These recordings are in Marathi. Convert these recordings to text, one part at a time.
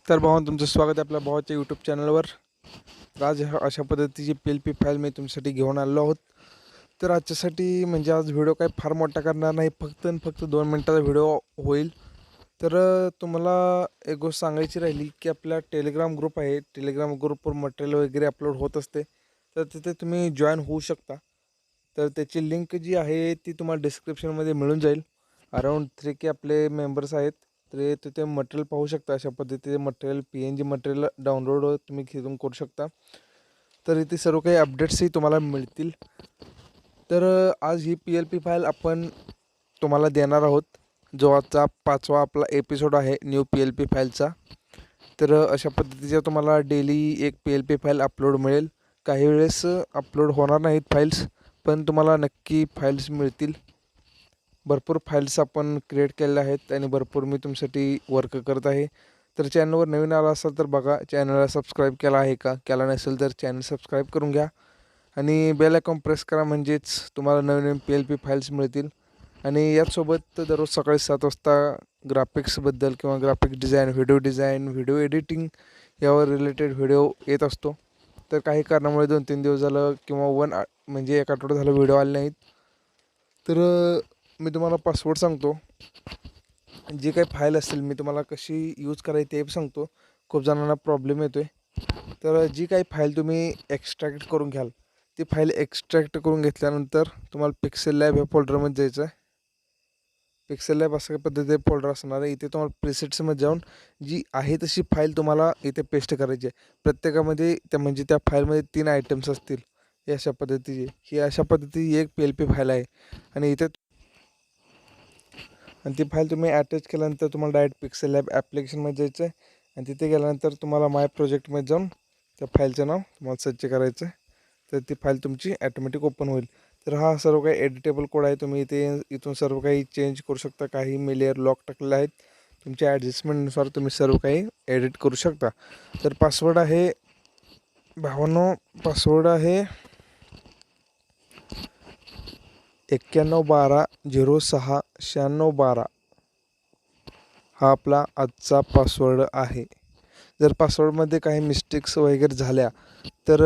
तर भावांनो, तुमचं स्वागत आहे आपल्या भावाच्या यूट्यूब चॅनलवर. तर आज अशा पद्धतीची PLP फाईल मी तुमच्यासाठी घेऊन आलो आहोत. तर आजच्यासाठी म्हणजे आज व्हिडिओ काही फार मोठा करणार नाही, फक्त 2 मिनटाचा व्हिडिओ होईल. तर तुम्हाला एक गोष्ट सांगायची राहिली की आपला टेलिग्राम ग्रुप आहे. टेलिग्राम ग्रुपवर मटेरियल वगैरे अपलोड होत असते, तर तिथे तुम्ही जॉईन होऊ शकता. तर त्याची लिंक जी आहे ती तुम्हाला डिस्क्रिप्शनमध्ये मिळून जाईल. अराऊंड 3K आपले मेंबर्स आहेत. तर तिथे मटेरियल पाहू शकता. अशा पद्धतीचे मटेरियल PNG मटेरियल डाउनलोड तुम्ही घेऊन करू शकता. तर इथे सर्व काही अपडेट्सही तुम्हाला मिळतील. तर आज ही PLP फाईल आपण तुम्हाला देणार आहोत, जो आजचा 5वा आपला एपिसोड आहे न्यू PLP फाईलचा. तर अशा पद्धतीच्या तुम्हाला डेली एक PLP फाईल अपलोड मिळेल. काही वेळेस अपलोड होणार नाहीत फाईल्स, पण तुम्हाला नक्की फाईल्स मिळतील. भरपूर फाईल्स आपण क्रिएट केलेल्या आहेत आणि भरपूर मी तुमच्यासाठी वर्क करत आहे. तर चॅनलवर नवीन आला असाल तर बघा, चॅनलला सबस्क्राईब केला आहे का? केला नसेल तर चॅनल सबस्क्राईब करून घ्या आणि बेल आयकॉन प्रेस करा, म्हणजेच तुम्हाला नवीन PLP फाईल्स मिळतील. आणि याचसोबत दररोज सकाळी 7 वाजता ग्राफिक्सबद्दल किंवा ग्राफिक डिझाईन, व्हिडिओ एडिटिंग यावर रिलेटेड व्हिडिओ येत असतो. तर काही कारणामुळे 2-3 दिवस झालं किंवा म्हणजे एक आठवडा झालं व्हिडिओ आले नाहीत. तर मी तुम्हाला पासवर्ड सांगतो. जी काही फाईल असेल मी तुम्हाला कशी यूज करायची ते सांगतो. खूप जणांना प्रॉब्लेम येतो आहे. तर जी काही फाईल तुम्ही एक्स्ट्रॅक्ट करून घ्याल, ती फाईल एक्स्ट्रॅक्ट करून घेतल्यानंतर तुम्हाला pixellab ह्या फोल्डरमध्ये जायचं आहे. pixellab अशा पद्धतीचे फोल्डर असणार आहे. इथे तुम्हाला प्रिसेट्समध्ये जाऊन जी आहे तशी फाईल तुम्हाला इथे पेस्ट करायची आहे. प्रत्येकामध्ये म्हणजे त्या फाईलमध्ये 3 आयटम्स असतील. ही अशा पद्धतीची अशा पद्धतीची एक PLP फाईल आहे. आणि ती फाईल तुम्ही अटॅच केल्यानंतर तुम्हाला डायरेक्ट pixellab ॲप्लिकेशनमध्ये जायचं आहे आणि तिथे गेल्यानंतर तुम्हाला माय प्रोजेक्टमध्ये जाऊन त्या फाईलचं नाव तुम्हाला सर्च करायचं आहे. तर ती फाईल तुमची ॲटोमॅटिक ओपन होईल. तर हा सर्व काही एडिटेबल कोड आहे. तुम्ही इथून सर्व काही चेंज करू शकता. काही मी लेअर लॉक टाकलेले आहेत. तुमच्या ॲडजस्टमेंटनुसार तुम्ही सर्व काही एडिट करू शकता. तर पासवर्ड आहे भावांनो, पासवर्ड आहे 9112069612. हा आपला आजचा पासवर्ड आहे. जर पासवर्डमध्ये काही मिस्टेक्स वगैरे झाल्या तर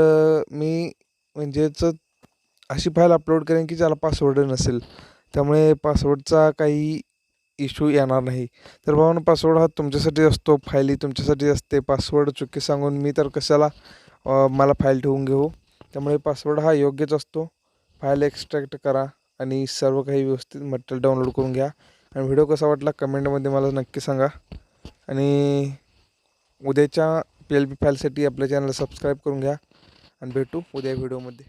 मी म्हणजेच अशी फाईल अपलोड करेन की ज्याला पासवर्ड नसेल, त्यामुळे पासवर्डचा काही इश्यू येणार नाही. तर भावांनो, पासवर्ड हा तुमच्यासाठी असतो, फाईली तुमच्यासाठी असते. पासवर्ड चुकी सांगून मी तर कशाला मला फाईल ठेवून घेऊ. त्यामुळे पासवर्ड हा योग्यच असतो. फाईल एक्स्ट्रॅक्ट करा आणि सर्व काही व्यवस्थित मटेरियल डाउनलोड करून घ्या. आणि व्हिडिओ कसा वाटला कमेंटमध्ये मला नक्की सांगा. आणि उद्याच्या PLP फाईलसाठी आपल्या चॅनलला सबस्क्राईब करून घ्या आणि भेटू उद्या व्हिडिओमध्ये.